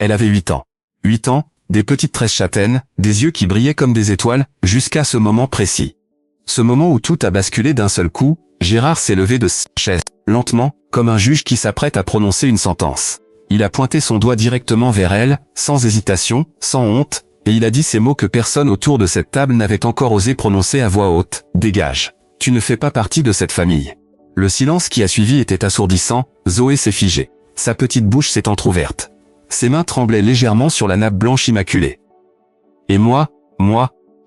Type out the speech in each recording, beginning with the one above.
Elle avait 8 ans. 8 ans, des petites tresses châtaines, des yeux qui brillaient comme des étoiles, jusqu'à ce moment précis. Ce moment où tout a basculé d'un seul coup, Gérard s'est levé de sa chaise, lentement, comme un juge qui s'apprête à prononcer une sentence. Il a pointé son doigt directement vers elle, sans hésitation, sans honte, et il a dit ces mots que personne autour de cette table n'avait encore osé prononcer à voix haute. « Dégage. Tu ne fais pas partie de cette famille. » Le silence qui a suivi était assourdissant, Zoé s'est figée. Sa petite bouche s'est entr'ouverte. Ses mains tremblaient légèrement sur la nappe blanche immaculée. Et moi,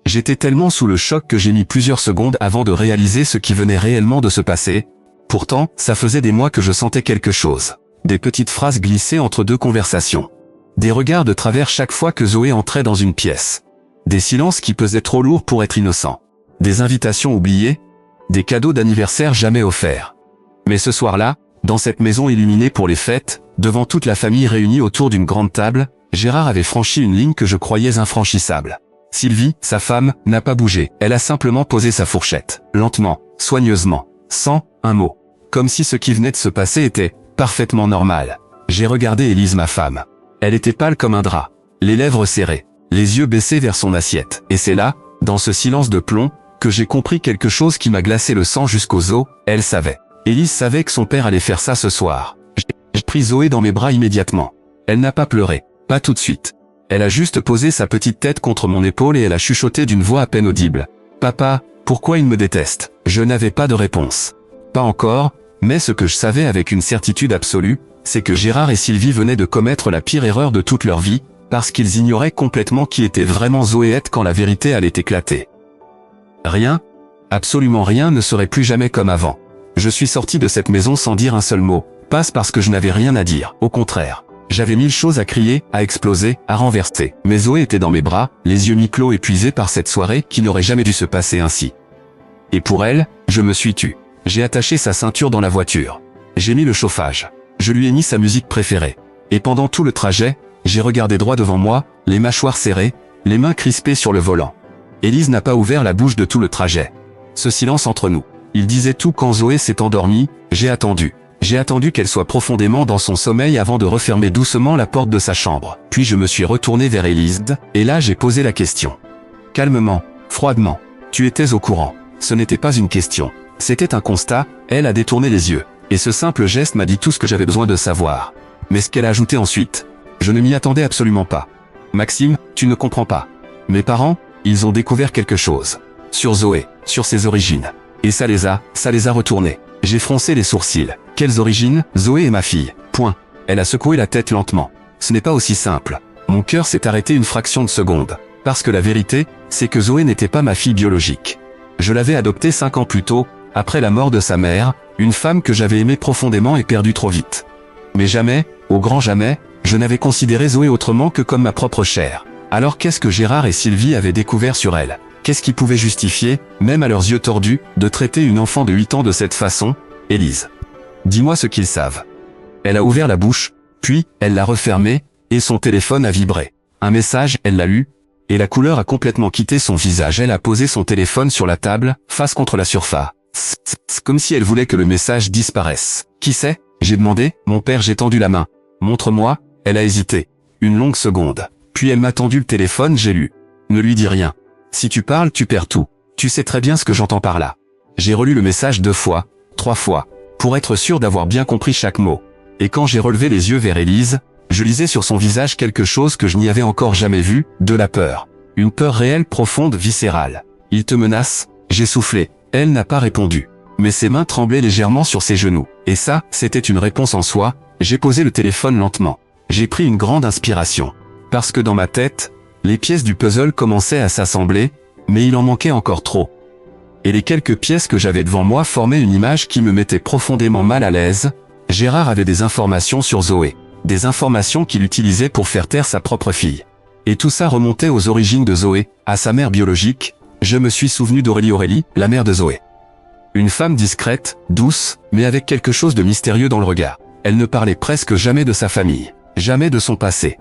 j'étais tellement sous le choc que j'ai mis plusieurs secondes avant de réaliser ce qui venait réellement de se passer. Pourtant, ça faisait des mois que je sentais quelque chose. Des petites phrases glissées entre deux conversations. Des regards de travers chaque fois que Zoé entrait dans une pièce. Des silences qui pesaient trop lourds pour être innocents. Des invitations oubliées. Des cadeaux d'anniversaire jamais offerts. Mais ce soir-là, dans cette maison illuminée pour les fêtes, devant toute la famille réunie autour d'une grande table, Gérard avait franchi une ligne que je croyais infranchissable. Sylvie, sa femme, n'a pas bougé. Elle a simplement posé sa fourchette, lentement, soigneusement, sans un mot. Comme si ce qui venait de se passer était parfaitement normal. J'ai regardé Élise, ma femme. Elle était pâle comme un drap, les lèvres serrées, les yeux baissés vers son assiette. Et c'est là, dans ce silence de plomb, que j'ai compris quelque chose qui m'a glacé le sang jusqu'aux os. Elle savait. Élise savait que son père allait faire ça ce soir. J'ai pris Zoé dans mes bras immédiatement. Elle n'a pas pleuré, pas tout de suite. Elle a juste posé sa petite tête contre mon épaule et elle a chuchoté d'une voix à peine audible. « Papa, pourquoi il me déteste ?» Je n'avais pas de réponse. Pas encore, mais ce que je savais avec une certitude absolue, c'est que Gérard et Sylvie venaient de commettre la pire erreur de toute leur vie, parce qu'ils ignoraient complètement qui était vraiment Zoéette quand la vérité allait éclater. Rien, absolument rien ne serait plus jamais comme avant. Je suis sorti de cette maison sans dire un seul mot, pas parce que je n'avais rien à dire, au contraire. J'avais mille choses à crier, à exploser, à renverser. Mais Zoé était dans mes bras, les yeux mi-clos épuisés par cette soirée qui n'aurait jamais dû se passer ainsi. Et pour elle, je me suis tu. J'ai attaché sa ceinture dans la voiture. J'ai mis le chauffage. Je lui ai mis sa musique préférée. Et pendant tout le trajet, j'ai regardé droit devant moi, les mâchoires serrées, les mains crispées sur le volant. Élise n'a pas ouvert la bouche de tout le trajet. Ce silence entre nous. Il disait tout quand Zoé s'est endormie, j'ai attendu. J'ai attendu qu'elle soit profondément dans son sommeil avant de refermer doucement la porte de sa chambre. Puis je me suis retourné vers Élise, et là j'ai posé la question. Calmement, froidement. Tu étais au courant. Ce n'était pas une question. C'était un constat, elle a détourné les yeux. Et ce simple geste m'a dit tout ce que j'avais besoin de savoir. Mais ce qu'elle a ajouté ensuite, je ne m'y attendais absolument pas. Maxime, tu ne comprends pas. Mes parents, ils ont découvert quelque chose. Sur Zoé, sur ses origines. Et ça les a retournés. J'ai froncé les sourcils. Quelles origines? Zoé est ma fille. Point. Elle a secoué la tête lentement. Ce n'est pas aussi simple. Mon cœur s'est arrêté une fraction de seconde. Parce que la vérité, c'est que Zoé n'était pas ma fille biologique. Je l'avais adoptée 5 ans plus tôt, après la mort de sa mère, une femme que j'avais aimée profondément et perdue trop vite. Mais jamais, au grand jamais, je n'avais considéré Zoé autrement que comme ma propre chair. Alors qu'est-ce que Gérard et Sylvie avaient découvert sur elle? Qu'est-ce qui pouvait justifier, même à leurs yeux tordus, de traiter une enfant de 8 ans de cette façon? Élise. Dis-moi ce qu'ils savent. Elle a ouvert la bouche, puis, elle l'a refermée, et son téléphone a vibré. Un message, elle l'a lu, et la couleur a complètement quitté son visage. Elle a posé son téléphone sur la table, face contre la surface. Comme si elle voulait que le message disparaisse. Qui c'est? J'ai demandé. Mon père, j'ai tendu la main. Montre-moi. Elle a hésité. Une longue seconde. Puis elle m'a tendu le téléphone, j'ai lu. Ne lui dis rien. Si tu parles, tu perds tout. Tu sais très bien ce que j'entends par là. J'ai relu le message 2 fois, 3 fois, pour être sûr d'avoir bien compris chaque mot. Et quand j'ai relevé les yeux vers Élise, je lisais sur son visage quelque chose que je n'y avais encore jamais vu, de la peur. Une peur réelle, profonde, viscérale. Il te menace? J'ai soufflé. Elle n'a pas répondu. Mais ses mains tremblaient légèrement sur ses genoux. Et ça, c'était une réponse en soi. J'ai posé le téléphone lentement. J'ai pris une grande inspiration. Parce que dans ma tête, les pièces du puzzle commençaient à s'assembler, mais il en manquait encore trop. Et les quelques pièces que j'avais devant moi formaient une image qui me mettait profondément mal à l'aise. Gérard avait des informations sur Zoé. Des informations qu'il utilisait pour faire taire sa propre fille. Et tout ça remontait aux origines de Zoé, à sa mère biologique. Je me suis souvenu d'Aurélie, la mère de Zoé. Une femme discrète, douce, mais avec quelque chose de mystérieux dans le regard. Elle ne parlait presque jamais de sa famille, jamais de son passé.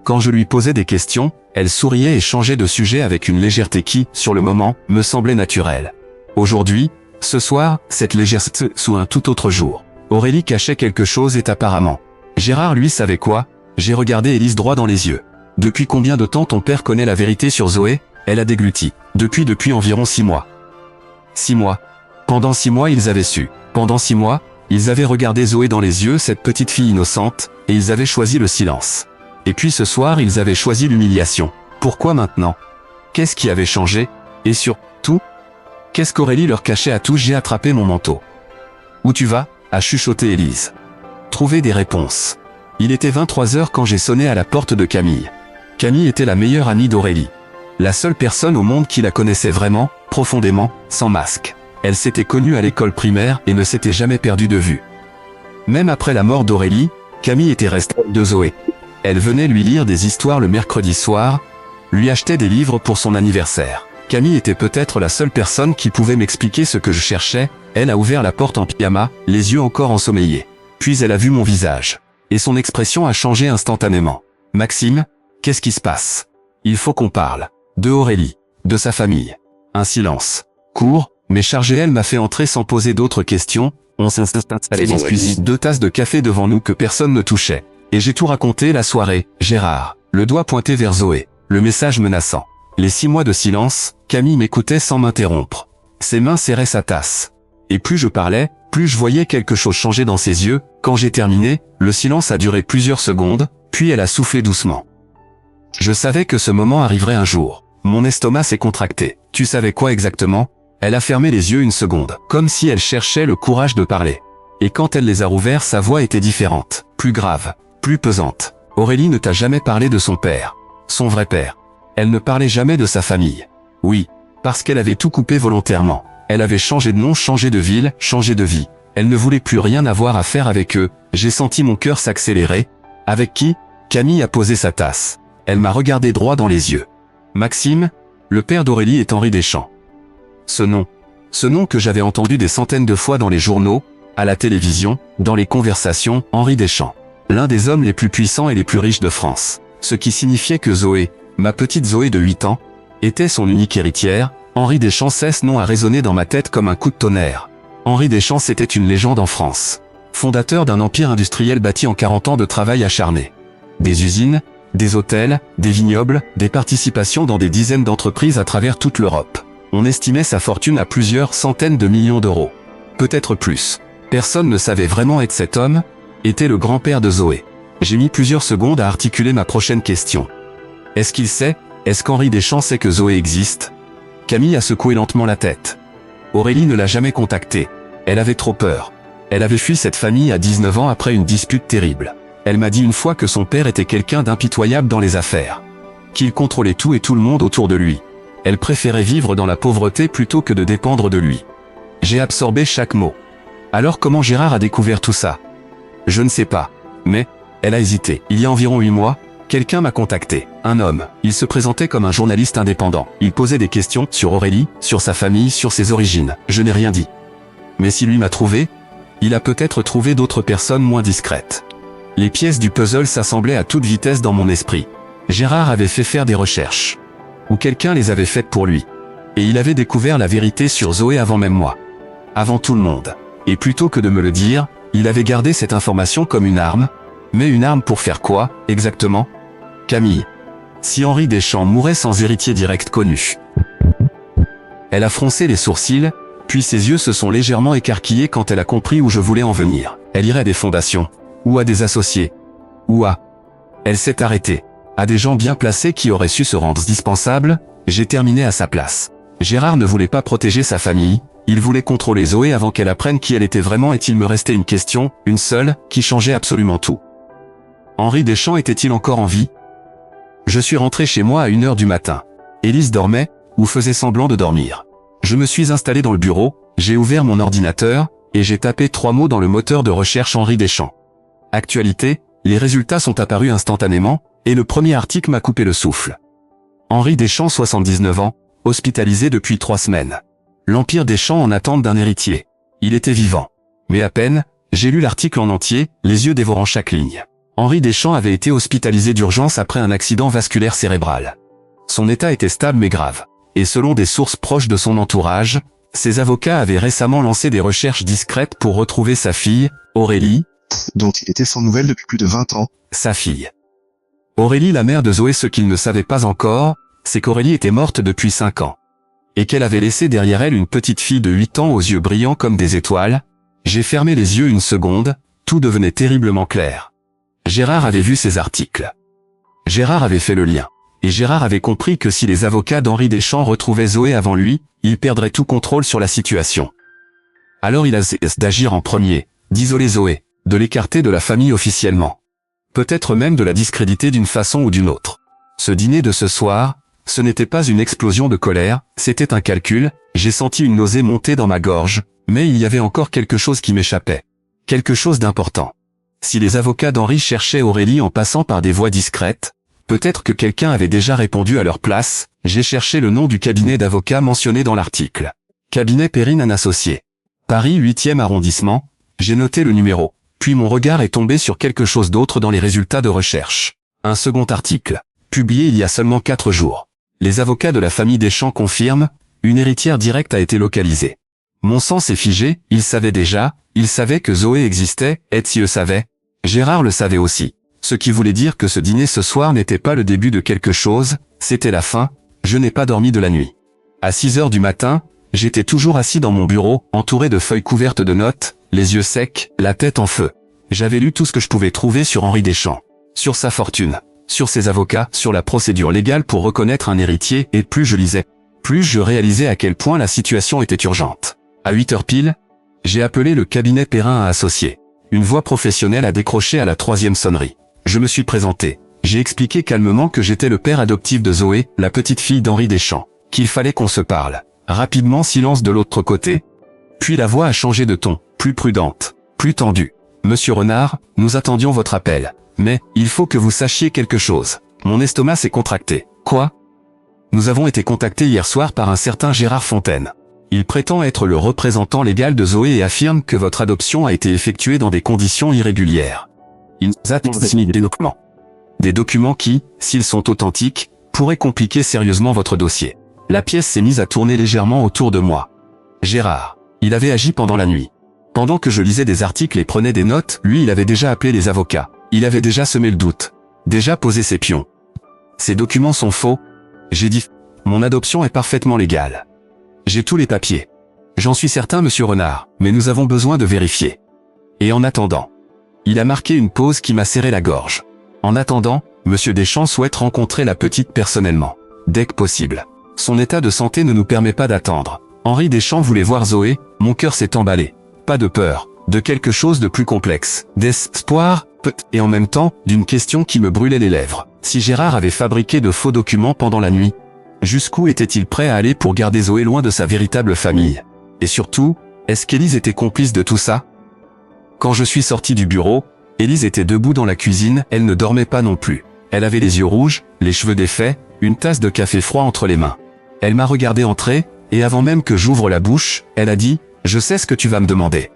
Quand je lui posais des questions, elle souriait et changeait de sujet avec une légèreté qui, sur le moment, me semblait naturelle. Aujourd'hui, ce soir, cette légèreté sous un tout autre jour. Aurélie cachait quelque chose et apparemment. Gérard lui savait quoi? J'ai regardé Élise droit dans les yeux. Depuis combien de temps ton père connaît la vérité sur Zoé? Elle a dégluti. Depuis environ 6 mois. 6 mois. Pendant 6 mois ils avaient su. Pendant 6 mois, ils avaient regardé Zoé dans les yeux, cette petite fille innocente, et ils avaient choisi le silence. Et puis ce soir ils avaient choisi l'humiliation. Pourquoi maintenant? Qu'est-ce qui avait changé? Et surtout, qu'est-ce qu'Aurélie leur cachait à tous? J'ai attrapé mon manteau. Où tu vas? A chuchoté Élise. Trouver des réponses. Il était 23h quand j'ai sonné à la porte de Camille. Camille était la meilleure amie d'Aurélie. La seule personne au monde qui la connaissait vraiment, profondément, sans masque. Elle s'était connue à l'école primaire et ne s'était jamais perdue de vue. Même après la mort d'Aurélie, Camille était restée de Zoé. Elle venait lui lire des histoires le mercredi soir, lui achetait des livres pour son anniversaire. Camille était peut-être la seule personne qui pouvait m'expliquer ce que je cherchais. Elle a ouvert la porte en pyjama, les yeux encore ensommeillés. Puis elle a vu mon visage. Et son expression a changé instantanément. Maxime, qu'est-ce qui se passe? Il faut qu'on parle. De Aurélie. De sa famille. Un silence. Court, mais chargé. Elle m'a fait entrer sans poser d'autres questions. On s'est installé dans la cuisine. 2 tasses de café devant nous que personne ne touchait. Et j'ai tout raconté la soirée. Gérard, le doigt pointé vers Zoé. Le message menaçant. Les 6 mois de silence, Camille m'écoutait sans m'interrompre. Ses mains serraient sa tasse. Et plus je parlais, plus je voyais quelque chose changer dans ses yeux. Quand j'ai terminé, le silence a duré plusieurs secondes, puis elle a soufflé doucement. Je savais que ce moment arriverait un jour. Mon estomac s'est contracté. Tu savais quoi exactement? Elle a fermé les yeux une seconde, comme si elle cherchait le courage de parler. Et quand elle les a rouverts, sa voix était différente, plus grave, plus pesante. Aurélie ne t'a jamais parlé de son père. Son vrai père. Elle ne parlait jamais de sa famille. Oui, parce qu'elle avait tout coupé volontairement. Elle avait changé de nom, changé de ville, changé de vie. Elle ne voulait plus rien avoir à faire avec eux. J'ai senti mon cœur s'accélérer. Avec qui? Camille a posé sa tasse. Elle m'a regardé droit dans les yeux. Maxime, le père d'Aurélie est Henri Deschamps. Ce nom que j'avais entendu des centaines de fois dans les journaux, à la télévision, dans les conversations, Henri Deschamps. L'un des hommes les plus puissants et les plus riches de France. Ce qui signifiait que Zoé, ma petite Zoé de 8 ans, était son unique héritière. Henri Deschamps, ce nom a résonné dans ma tête comme un coup de tonnerre. Henri Deschamps était une légende en France. Fondateur d'un empire industriel bâti en 40 ans de travail acharné. Des usines, des hôtels, des vignobles, des participations dans des dizaines d'entreprises à travers toute l'Europe. On estimait sa fortune à plusieurs centaines de millions d'euros. Peut-être plus. Personne ne savait vraiment être cet homme, était le grand-père de Zoé. J'ai mis plusieurs secondes à articuler ma prochaine question. Est-ce qu'il sait? Est-ce qu'Henri Deschamps sait que Zoé existe? Camille a secoué lentement la tête. Aurélie ne l'a jamais contactée. Elle avait trop peur. Elle avait fui cette famille à 19 ans après une dispute terrible. Elle m'a dit une fois que son père était quelqu'un d'impitoyable dans les affaires. Qu'il contrôlait tout et tout le monde autour de lui. Elle préférait vivre dans la pauvreté plutôt que de dépendre de lui. J'ai absorbé chaque mot. Alors comment Gérard a découvert tout ça? Je ne sais pas. Mais, elle a hésité. Il y a environ 8 mois, quelqu'un m'a contacté. Un homme. Il se présentait comme un journaliste indépendant. Il posait des questions sur Aurélie, sur sa famille, sur ses origines. Je n'ai rien dit. Mais si lui m'a trouvé, il a peut-être trouvé d'autres personnes moins discrètes. Les pièces du puzzle s'assemblaient à toute vitesse dans mon esprit. Gérard avait fait faire des recherches. Ou quelqu'un les avait faites pour lui. Et il avait découvert la vérité sur Zoé avant même moi. Avant tout le monde. Et plutôt que de me le dire, il avait gardé cette information comme une arme. Mais une arme pour faire quoi, exactement? Camille. Si Henri Deschamps mourait sans héritier direct connu. Elle a froncé les sourcils, puis ses yeux se sont légèrement écarquillés quand elle a compris où je voulais en venir. Elle irait à des fondations. Ou à des associés. Ou à... Elle s'est arrêtée. À des gens bien placés qui auraient su se rendre indispensables. J'ai terminé à sa place. Gérard ne voulait pas protéger sa famille. Il voulait contrôler Zoé avant qu'elle apprenne qui elle était vraiment, et il me restait une question, une seule, qui changeait absolument tout. Henri Deschamps était-il encore en vie? Je suis rentré chez moi à 1h du matin. Élise dormait, ou faisait semblant de dormir. Je me suis installé dans le bureau, j'ai ouvert mon ordinateur, et j'ai tapé 3 mots dans le moteur de recherche Henri Deschamps. Actualité, les résultats sont apparus instantanément, et le premier article m'a coupé le souffle. Henri Deschamps, 79 ans, hospitalisé depuis 3 semaines. L'empire Deschamps en attente d'un héritier. Il était vivant. Mais à peine, j'ai lu l'article en entier, les yeux dévorant chaque ligne. Henri Deschamps avait été hospitalisé d'urgence après un accident vasculaire cérébral. Son état était stable mais grave. Et selon des sources proches de son entourage, ses avocats avaient récemment lancé des recherches discrètes pour retrouver sa fille, Aurélie, dont il était sans nouvelles depuis plus de 20 ans. Sa fille. Aurélie, la mère de Zoé, ce qu'il ne savait pas encore, c'est qu'Aurélie était morte depuis 5 ans. Et qu'elle avait laissé derrière elle une petite fille de 8 ans aux yeux brillants comme des étoiles. J'ai fermé les yeux une seconde, tout devenait terriblement clair. Gérard avait vu ces articles. Gérard avait fait le lien. Et Gérard avait compris que si les avocats d'Henri Deschamps retrouvaient Zoé avant lui, il perdrait tout contrôle sur la situation. Alors il a essayé d'agir en premier, d'isoler Zoé, de l'écarter de la famille officiellement. Peut-être même de la discréditer d'une façon ou d'une autre. Ce dîner de ce soir, ce n'était pas une explosion de colère, c'était un calcul, j'ai senti une nausée monter dans ma gorge, mais il y avait encore quelque chose qui m'échappait. Quelque chose d'important. Si les avocats d'Henri cherchaient Aurélie en passant par des voies discrètes, peut-être que quelqu'un avait déjà répondu à leur place. J'ai cherché le nom du cabinet d'avocats mentionné dans l'article. Cabinet Perrine & Associés. Paris 8e arrondissement. J'ai noté le numéro. Puis mon regard est tombé sur quelque chose d'autre dans les résultats de recherche. Un second article. Publié il y a seulement 4 jours. Les avocats de la famille Deschamps confirment, une héritière directe a été localisée. Mon sang s'est figé, il savait déjà, il savait que Zoé existait, Etsy le savait. Gérard le savait aussi. Ce qui voulait dire que ce dîner ce soir n'était pas le début de quelque chose, c'était la fin. Je n'ai pas dormi de la nuit. À 6 heures du matin, j'étais toujours assis dans mon bureau, entouré de feuilles couvertes de notes, les yeux secs, la tête en feu. J'avais lu tout ce que je pouvais trouver sur Henri Deschamps. Sur sa fortune, sur ses avocats, sur la procédure légale pour reconnaître un héritier, et plus je lisais, plus je réalisais à quel point la situation était urgente. À 8 heures pile, j'ai appelé le cabinet Perrine & Associés. Une voix professionnelle a décroché à la 3e sonnerie. Je me suis présenté. J'ai expliqué calmement que j'étais le père adoptif de Zoé, la petite fille d'Henri Deschamps. Qu'il fallait qu'on se parle. Rapidement, silence de l'autre côté. Puis la voix a changé de ton, plus prudente, plus tendue. Monsieur Renard, nous attendions votre appel. Mais, il faut que vous sachiez quelque chose. Mon estomac s'est contracté. Quoi? Nous avons été contactés hier soir par un certain Gérard Fontaine. Il prétend être le représentant légal de Zoé et affirme que votre adoption a été effectuée dans des conditions irrégulières. Il nous a transmis des documents. Des documents qui, s'ils sont authentiques, pourraient compliquer sérieusement votre dossier. La pièce s'est mise à tourner légèrement autour de moi. Gérard. Il avait agi pendant la nuit. Pendant que je lisais des articles et prenais des notes, lui il avait déjà appelé les avocats. Il avait déjà semé le doute. Déjà posé ses pions. Ces documents sont faux. J'ai dit, mon adoption est parfaitement légale. J'ai tous les papiers. J'en suis certain, monsieur Renard, mais nous avons besoin de vérifier. Et en attendant. Il a marqué une pause qui m'a serré la gorge. En attendant, monsieur Deschamps souhaite rencontrer la petite personnellement. Dès que possible. Son état de santé ne nous permet pas d'attendre. Henri Deschamps voulait voir Zoé, mon cœur s'est emballé. Pas de peur, de quelque chose de plus complexe. D'espoir, et en même temps, d'une question qui me brûlait les lèvres. Si Gérard avait fabriqué de faux documents pendant la nuit, jusqu'où était-il prêt à aller pour garder Zoé loin de sa véritable famille? Et surtout, est-ce qu'Élise était complice de tout ça? Quand je suis sorti du bureau, Élise était debout dans la cuisine, elle ne dormait pas non plus. Elle avait les yeux rouges, les cheveux défaits, une tasse de café froid entre les mains. Elle m'a regardé entrer, et avant même que j'ouvre la bouche, elle a dit « Je sais ce que tu vas me demander.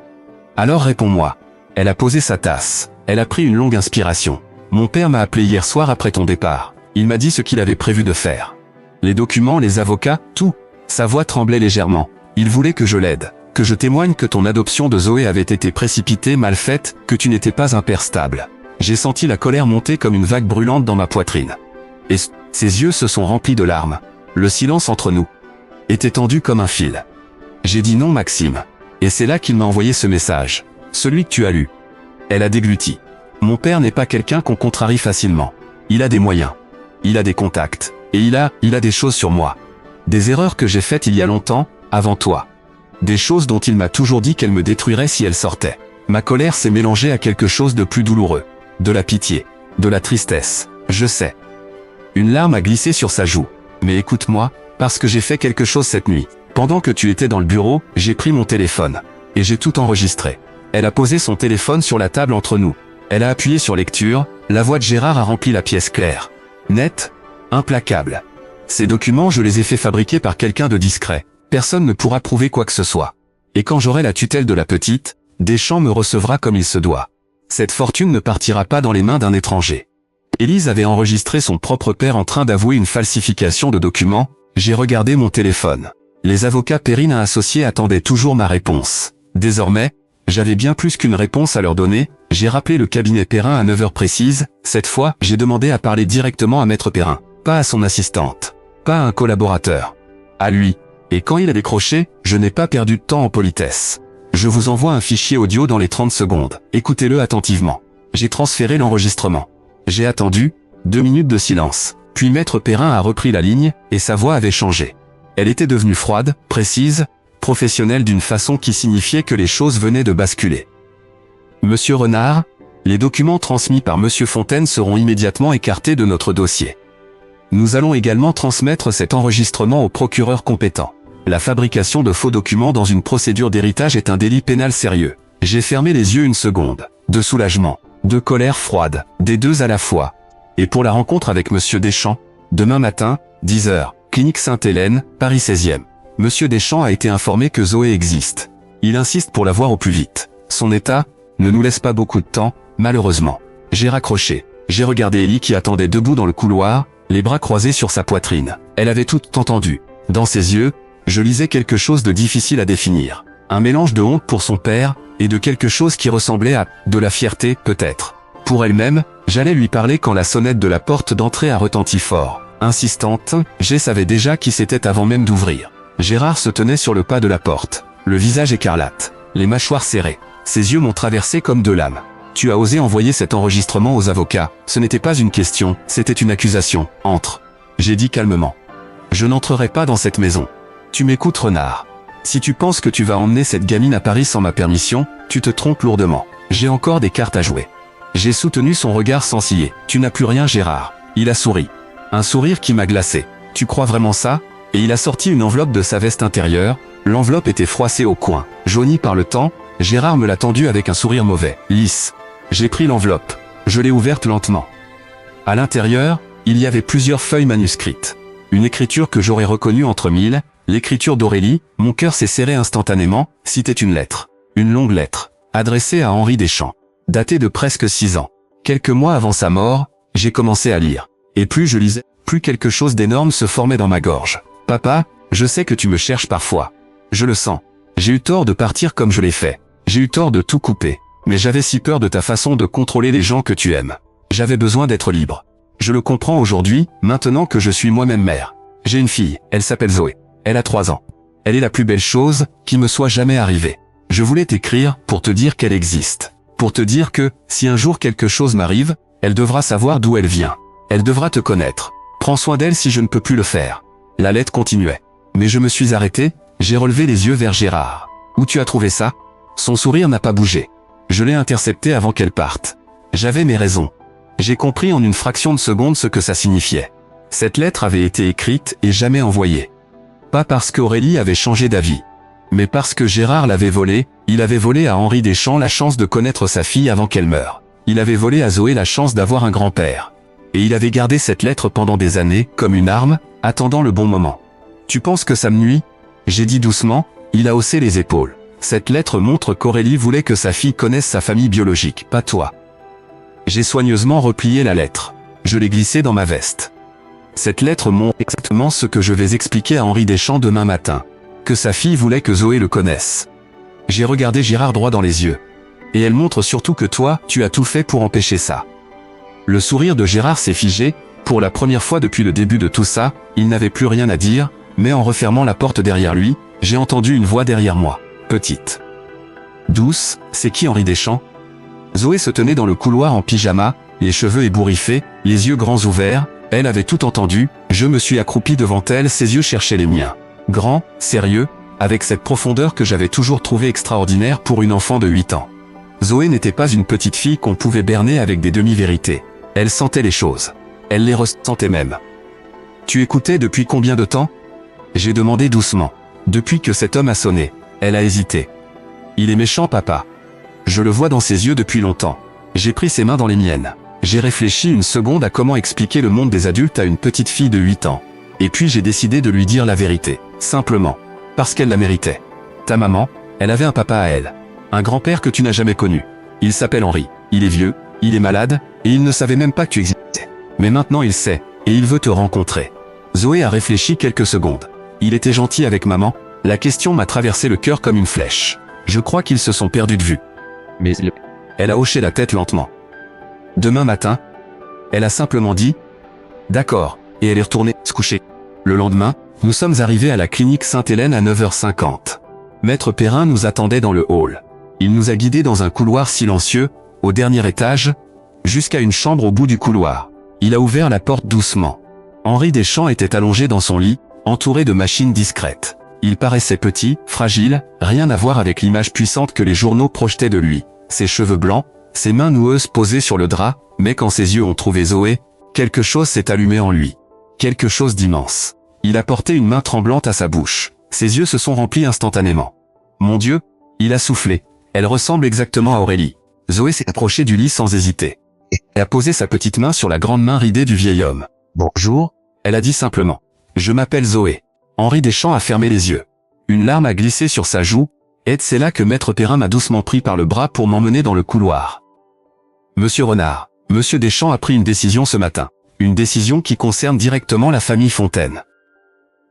Alors réponds-moi. » Elle a posé sa tasse. Elle a pris une longue inspiration. « Mon père m'a appelé hier soir après ton départ. Il m'a dit ce qu'il avait prévu de faire. Les documents, les avocats, tout. » Sa voix tremblait légèrement. Il voulait que je l'aide. Que je témoigne que ton adoption de Zoé avait été précipitée, mal faite, que tu n'étais pas un père stable. J'ai senti la colère monter comme une vague brûlante dans ma poitrine. Et ses yeux se sont remplis de larmes. Le silence entre nous était tendu comme un fil. J'ai dit non, Maxime. Et c'est là qu'il m'a envoyé ce message. Celui que tu as lu. Elle a dégluti. Mon père n'est pas quelqu'un qu'on contrarie facilement. Il a des moyens. Il a des contacts. Et il a des choses sur moi. Des erreurs que j'ai faites il y a longtemps, avant toi. Des choses dont il m'a toujours dit qu'elles me détruiraient si elles sortaient. Ma colère s'est mélangée à quelque chose de plus douloureux. De la pitié. De la tristesse. Je sais. Une larme a glissé sur sa joue. Mais écoute-moi, parce que j'ai fait quelque chose cette nuit. Pendant que tu étais dans le bureau, j'ai pris mon téléphone. Et j'ai tout enregistré. Elle a posé son téléphone sur la table entre nous. Elle a appuyé sur lecture, la voix de Gérard a rempli la pièce claire. Nette, implacable. Ces documents, je les ai fait fabriquer par quelqu'un de discret. Personne ne pourra prouver quoi que ce soit. Et quand j'aurai la tutelle de la petite, Deschamps me recevra comme il se doit. Cette fortune ne partira pas dans les mains d'un étranger. Élise avait enregistré son propre père en train d'avouer une falsification de documents. J'ai regardé mon téléphone. Les avocats Perrine & Associés attendaient toujours ma réponse. Désormais, J'avais bien plus qu'une réponse à leur donner, j'ai rappelé le cabinet Perrin à 9 heures précises, cette fois, j'ai demandé à parler directement à Maître Perrin, pas à son assistante, pas à un collaborateur. À lui. Et quand il a décroché, je n'ai pas perdu de temps en politesse. Je vous envoie un fichier audio dans les 30 secondes, écoutez-le attentivement. J'ai transféré l'enregistrement. J'ai attendu, 2 minutes de silence. Puis Maître Perrin a repris la ligne, et sa voix avait changé. Elle était devenue froide, précise, professionnelle d'une façon qui signifiait que les choses venaient de basculer. Monsieur Renard, les documents transmis par Monsieur Fontaine seront immédiatement écartés de notre dossier. Nous allons également transmettre cet enregistrement au procureur compétent. La fabrication de faux documents dans une procédure d'héritage est un délit pénal sérieux. J'ai fermé les yeux une seconde, de soulagement, de colère froide, des deux à la fois. Et pour la rencontre avec Monsieur Deschamps, demain matin, 10 heures, clinique Sainte-Hélène, Paris 16e. Monsieur Deschamps a été informé que Zoé existe. Il insiste pour la voir au plus vite. Son état ne nous laisse pas beaucoup de temps, malheureusement. J'ai raccroché. J'ai regardé Ellie qui attendait debout dans le couloir, les bras croisés sur sa poitrine. Elle avait tout entendu. Dans ses yeux, je lisais quelque chose de difficile à définir. Un mélange de honte pour son père, et de quelque chose qui ressemblait à de la fierté, peut-être. Pour elle-même, j'allais lui parler quand la sonnette de la porte d'entrée a retenti fort. Insistante, je savais déjà qui c'était avant même d'ouvrir. Gérard se tenait sur le pas de la porte, le visage écarlate, les mâchoires serrées. Ses yeux m'ont traversé comme deux lames. Tu as osé envoyer cet enregistrement aux avocats. Ce n'était pas une question, c'était une accusation. Entre. J'ai dit calmement. Je n'entrerai pas dans cette maison. Tu m'écoutes, Renard. Si tu penses que tu vas emmener cette gamine à Paris sans ma permission, tu te trompes lourdement. J'ai encore des cartes à jouer. J'ai soutenu son regard sans ciller. Tu n'as plus rien, Gérard. Il a souri. Un sourire qui m'a glacé. Tu crois vraiment ça? Et il a sorti une enveloppe de sa veste intérieure. L'enveloppe était froissée au coin. Jaunie par le temps, Gérard me l'a tendue avec un sourire mauvais, lisse. J'ai pris l'enveloppe. Je l'ai ouverte lentement. À l'intérieur, il y avait plusieurs feuilles manuscrites. Une écriture que j'aurais reconnue entre mille, l'écriture d'Aurélie. Mon cœur s'est serré instantanément, c'était une lettre. Une longue lettre, adressée à Henri Deschamps. Datée de presque 6 ans. Quelques mois avant sa mort, j'ai commencé à lire. Et plus je lisais, plus quelque chose d'énorme se formait dans ma gorge. Papa, je sais que tu me cherches parfois. Je le sens. J'ai eu tort de partir comme je l'ai fait. J'ai eu tort de tout couper. Mais j'avais si peur de ta façon de contrôler les gens que tu aimes. J'avais besoin d'être libre. Je le comprends aujourd'hui, maintenant que je suis moi-même mère. J'ai une fille, elle s'appelle Zoé. Elle a 3 ans. Elle est la plus belle chose qui me soit jamais arrivée. Je voulais t'écrire pour te dire qu'elle existe. Pour te dire que, si un jour quelque chose m'arrive, elle devra savoir d'où elle vient. Elle devra te connaître. Prends soin d'elle si je ne peux plus le faire. La lettre continuait. Mais je me suis arrêté, j'ai relevé les yeux vers Gérard. Où tu as trouvé ça? Son sourire n'a pas bougé. Je l'ai intercepté avant qu'elle parte. J'avais mes raisons. J'ai compris en une fraction de seconde ce que ça signifiait. Cette lettre avait été écrite et jamais envoyée. Pas parce qu'Aurélie avait changé d'avis. Mais parce que Gérard l'avait volée, il avait volé à Henri Deschamps la chance de connaître sa fille avant qu'elle meure. Il avait volé à Zoé la chance d'avoir un grand-père. Et il avait gardé cette lettre pendant des années, comme une arme, attendant le bon moment. Tu penses que ça me nuit? J'ai dit doucement, il a haussé les épaules. Cette lettre montre qu'Aurélie voulait que sa fille connaisse sa famille biologique, pas toi. J'ai soigneusement replié la lettre. Je l'ai glissée dans ma veste. Cette lettre montre exactement ce que je vais expliquer à Henri Deschamps demain matin. Que sa fille voulait que Zoé le connaisse. J'ai regardé Gérard droit dans les yeux. Et elle montre surtout que toi, tu as tout fait pour empêcher ça. Le sourire de Gérard s'est figé. Pour la première fois depuis le début de tout ça, il n'avait plus rien à dire, mais en refermant la porte derrière lui, j'ai entendu une voix derrière moi. Petite. Douce, c'est qui Henri Deschamps? Zoé se tenait dans le couloir en pyjama, les cheveux ébouriffés, les yeux grands ouverts, elle avait tout entendu, je me suis accroupi devant elle, ses yeux cherchaient les miens. Grand, sérieux, avec cette profondeur que j'avais toujours trouvée extraordinaire pour une enfant de 8 ans. Zoé n'était pas une petite fille qu'on pouvait berner avec des demi-vérités. Elle sentait les choses. Elle les ressentait même. Tu écoutais depuis combien de temps? J'ai demandé doucement. Depuis que cet homme a sonné. Elle a hésité. Il est méchant, papa. Je le vois dans ses yeux depuis longtemps. J'ai pris ses mains dans les miennes. J'ai réfléchi une seconde à comment expliquer le monde des adultes à une petite fille de 8 ans. Et puis j'ai décidé de lui dire la vérité. Simplement. Parce qu'elle la méritait. Ta maman, elle avait un papa à elle. Un grand-père que tu n'as jamais connu. Il s'appelle Henri. Il est vieux, il est malade, et il ne savait même pas que tu existais. Mais maintenant il sait, et il veut te rencontrer. Zoé a réfléchi quelques secondes. Il était gentil avec maman. La question m'a traversé le cœur comme une flèche. Je crois qu'ils se sont perdus de vue. Mais elle a hoché la tête lentement. Demain matin, elle a simplement dit « D'accord », et elle est retournée se coucher. Le lendemain, nous sommes arrivés à la clinique Sainte-Hélène à 9h50. Maître Perrin nous attendait dans le hall. Il nous a guidés dans un couloir silencieux, au dernier étage, jusqu'à une chambre au bout du couloir. Il a ouvert la porte doucement. Henri Deschamps était allongé dans son lit, entouré de machines discrètes. Il paraissait petit, fragile, rien à voir avec l'image puissante que les journaux projetaient de lui. Ses cheveux blancs, ses mains noueuses posées sur le drap, mais quand ses yeux ont trouvé Zoé, quelque chose s'est allumé en lui. Quelque chose d'immense. Il a porté une main tremblante à sa bouche. Ses yeux se sont remplis instantanément. Mon Dieu, il a soufflé. Elle ressemble exactement à Aurélie. Zoé s'est approchée du lit sans hésiter. Elle a posé sa petite main sur la grande main ridée du vieil homme. Bonjour, elle a dit simplement. Je m'appelle Zoé. Henri Deschamps a fermé les yeux. Une larme a glissé sur sa joue, et c'est là que Maître Perrin m'a doucement pris par le bras pour m'emmener dans le couloir. Monsieur Renard, Monsieur Deschamps a pris une décision ce matin. Une décision qui concerne directement la famille Fontaine.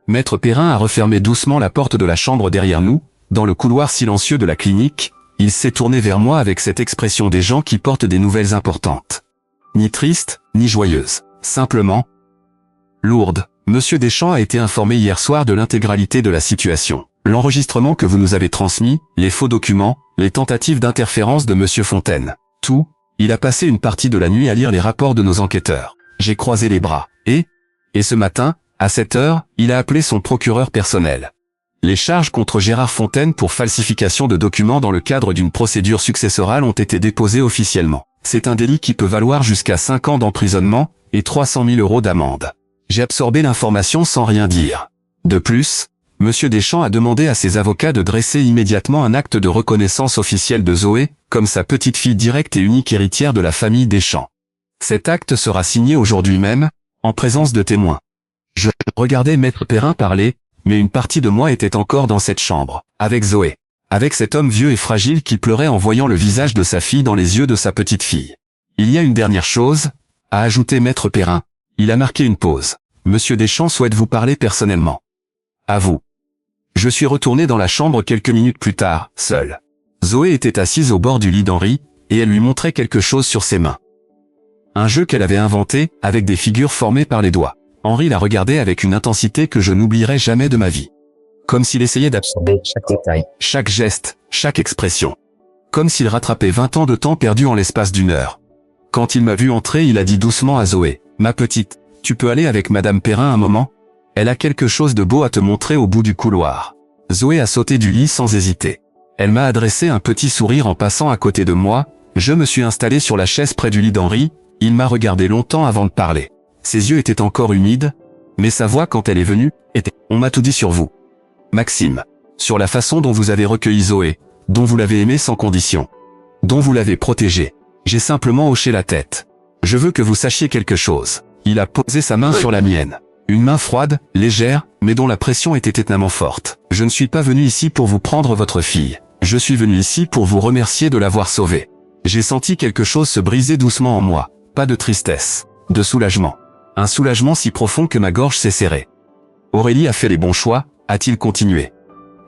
Maître Perrin a refermé doucement la porte de la chambre derrière nous, dans le couloir silencieux de la clinique. Il s'est tourné vers moi avec cette expression des gens qui portent des nouvelles importantes. Ni triste, ni joyeuse. Simplement lourde. Monsieur Deschamps a été informé hier soir de l'intégralité de la situation. L'enregistrement que vous nous avez transmis, les faux documents, les tentatives d'interférence de Monsieur Fontaine. Tout. Il a passé une partie de la nuit à lire les rapports de nos enquêteurs. J'ai croisé les bras. Et ce matin, à 7 heures, il a appelé son procureur personnel. Les charges contre Gérard Fontaine pour falsification de documents dans le cadre d'une procédure successorale ont été déposées officiellement. C'est un délit qui peut valoir jusqu'à 5 ans d'emprisonnement et 300 000 € d'amende. J'ai absorbé l'information sans rien dire. De plus, Monsieur Deschamps a demandé à ses avocats de dresser immédiatement un acte de reconnaissance officielle de Zoé, comme sa petite fille directe et unique héritière de la famille Deschamps. Cet acte sera signé aujourd'hui même, en présence de témoins. Je regardais Maître Perrin parler, mais une partie de moi était encore dans cette chambre, avec Zoé. Avec cet homme vieux et fragile qui pleurait en voyant le visage de sa fille dans les yeux de sa petite fille. Il y a une dernière chose, a ajouté Maître Perrin. Il a marqué une pause. Monsieur Deschamps souhaite vous parler personnellement. À vous. Je suis retourné dans la chambre quelques minutes plus tard, seul. Zoé était assise au bord du lit d'Henri, et elle lui montrait quelque chose sur ses mains. Un jeu qu'elle avait inventé, avec des figures formées par les doigts. Henri la regardait avec une intensité que je n'oublierai jamais de ma vie. Comme s'il essayait d'absorber chaque détail, chaque geste, chaque expression. Comme s'il rattrapait 20 ans de temps perdu en l'espace d'une heure. Quand il m'a vu entrer, il a dit doucement à Zoé, « Ma petite, tu peux aller avec Madame Perrin un moment ? Elle a quelque chose de beau à te montrer au bout du couloir. » Zoé a sauté du lit sans hésiter. Elle m'a adressé un petit sourire en passant à côté de moi. Je me suis installé sur la chaise près du lit d'Henri. Il m'a regardé longtemps avant de parler. Ses yeux étaient encore humides, mais sa voix quand elle est venue, était « On m'a tout dit sur vous. Maxime. Sur la façon dont vous avez recueilli Zoé, dont vous l'avez aimée sans condition, dont vous l'avez protégée. » J'ai simplement hoché la tête. Je veux que vous sachiez quelque chose. Il a posé sa main sur la mienne. Une main froide, légère, mais dont la pression était étonnamment forte. Je ne suis pas venu ici pour vous prendre votre fille. Je suis venu ici pour vous remercier de l'avoir sauvée. J'ai senti quelque chose se briser doucement en moi. Pas de tristesse. De soulagement. Un soulagement si profond que ma gorge s'est serrée. Aurélie a fait les bons choix, a-t-il continué.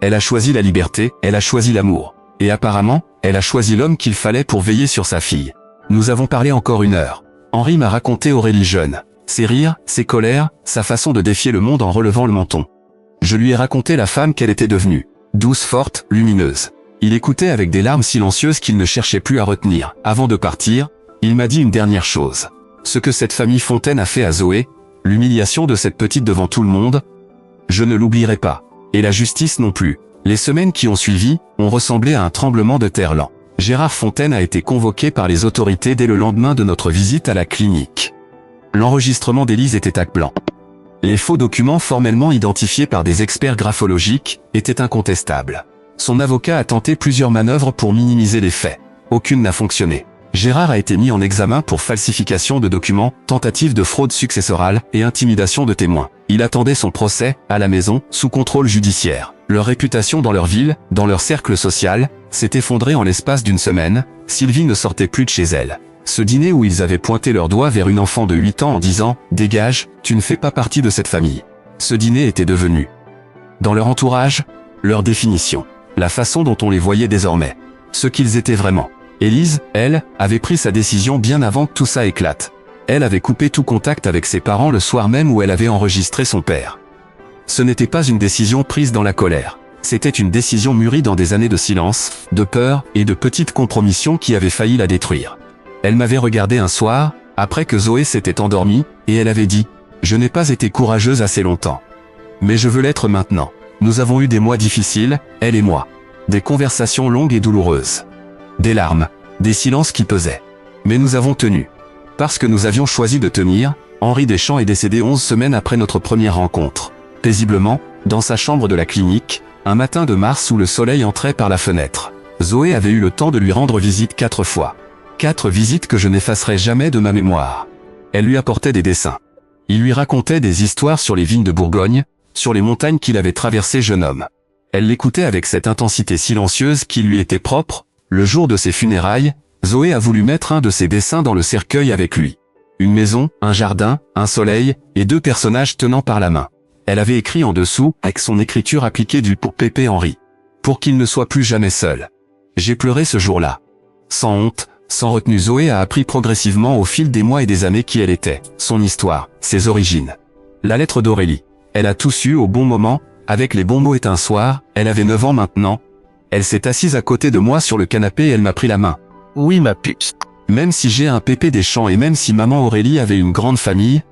Elle a choisi la liberté, elle a choisi l'amour. Et apparemment, elle a choisi l'homme qu'il fallait pour veiller sur sa fille. Nous avons parlé encore 1 heure. Henri m'a raconté Aurélie jeune. Ses rires, ses colères, sa façon de défier le monde en relevant le menton. Je lui ai raconté la femme qu'elle était devenue. Douce, forte, lumineuse. Il écoutait avec des larmes silencieuses qu'il ne cherchait plus à retenir. Avant de partir, il m'a dit une dernière chose. Ce que cette famille Fontaine a fait à Zoé, l'humiliation de cette petite devant tout le monde, je ne l'oublierai pas. Et la justice non plus. Les semaines qui ont suivi ont ressemblé à un tremblement de terre lent. Gérard Fontaine a été convoqué par les autorités dès le lendemain de notre visite à la clinique. L'enregistrement d'Élise était acte blanc. Les faux documents formellement identifiés par des experts graphologiques étaient incontestables. Son avocat a tenté plusieurs manœuvres pour minimiser les faits. Aucune n'a fonctionné. Gérard a été mis en examen pour falsification de documents, tentative de fraude successorale et intimidation de témoins. Il attendait son procès, à la maison, sous contrôle judiciaire. Leur réputation dans leur ville, dans leur cercle social, s'est effondrée en l'espace d'1 semaine. Sylvie ne sortait plus de chez elle. Ce dîner où ils avaient pointé leur doigt vers une enfant de 8 ans en disant « Dégage, tu ne fais pas partie de cette famille ». Ce dîner était devenu, dans leur entourage, leur définition. la façon dont on les voyait désormais. Ce qu'ils étaient vraiment. Élise, elle, avait pris sa décision bien avant que tout ça éclate. Elle avait coupé tout contact avec ses parents le soir même où elle avait enregistré son père. Ce n'était pas une décision prise dans la colère. C'était une décision mûrie dans des années de silence, de peur et de petites compromissions qui avaient failli la détruire. Elle m'avait regardé un soir, après que Zoé s'était endormie, et elle avait dit « Je n'ai pas été courageuse assez longtemps. Mais je veux l'être maintenant. » Nous avons eu des mois difficiles, elle et moi. Des conversations longues et douloureuses. Des larmes, des silences qui pesaient. Mais nous avons tenu. Parce que nous avions choisi de tenir, Henri Deschamps est décédé 11 semaines après notre première rencontre. Paisiblement, dans sa chambre de la clinique, un matin de mars où le soleil entrait par la fenêtre. Zoé avait eu le temps de lui rendre visite 4 fois. 4 visites que je n'effacerai jamais de ma mémoire. Elle lui apportait des dessins. Il lui racontait des histoires sur les vignes de Bourgogne, sur les montagnes qu'il avait traversées jeune homme. Elle l'écoutait avec cette intensité silencieuse qui lui était propre. Le jour de ses funérailles, Zoé a voulu mettre un de ses dessins dans le cercueil avec lui. Une maison, un jardin, un soleil, et 2 personnages tenant par la main. Elle avait écrit en dessous, avec son écriture appliquée du pour Pépé Henri. Pour qu'il ne soit plus jamais seul. J'ai pleuré ce jour-là. Sans honte, sans retenue, Zoé a appris progressivement au fil des mois et des années qui elle était, son histoire, ses origines. La lettre d'Aurélie. Elle a tout su au bon moment, avec les bons mots et un soir, elle avait 9 ans maintenant. Elle s'est assise à côté de moi sur le canapé et elle m'a pris la main. Oui ma puce. Même si j'ai un Pépé Deschamps et même si maman Aurélie avait une grande famille,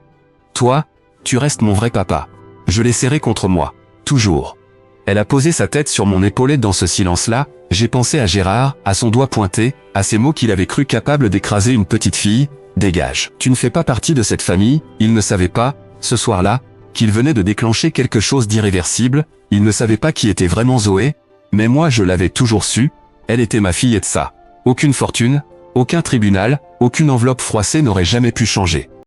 toi, tu restes mon vrai papa. Je l'ai serré contre moi. Toujours. Elle a posé sa tête sur mon épaulette dans ce silence-là, j'ai pensé à Gérard, à son doigt pointé, à ces mots qu'il avait cru capable d'écraser une petite fille. Dégage. Tu ne fais pas partie de cette famille, il ne savait pas, ce soir-là, qu'il venait de déclencher quelque chose d'irréversible, il ne savait pas qui était vraiment Zoé, mais moi je l'avais toujours su, elle était ma fille et de ça. Aucune fortune, aucun tribunal, aucune enveloppe froissée n'aurait jamais pu changer.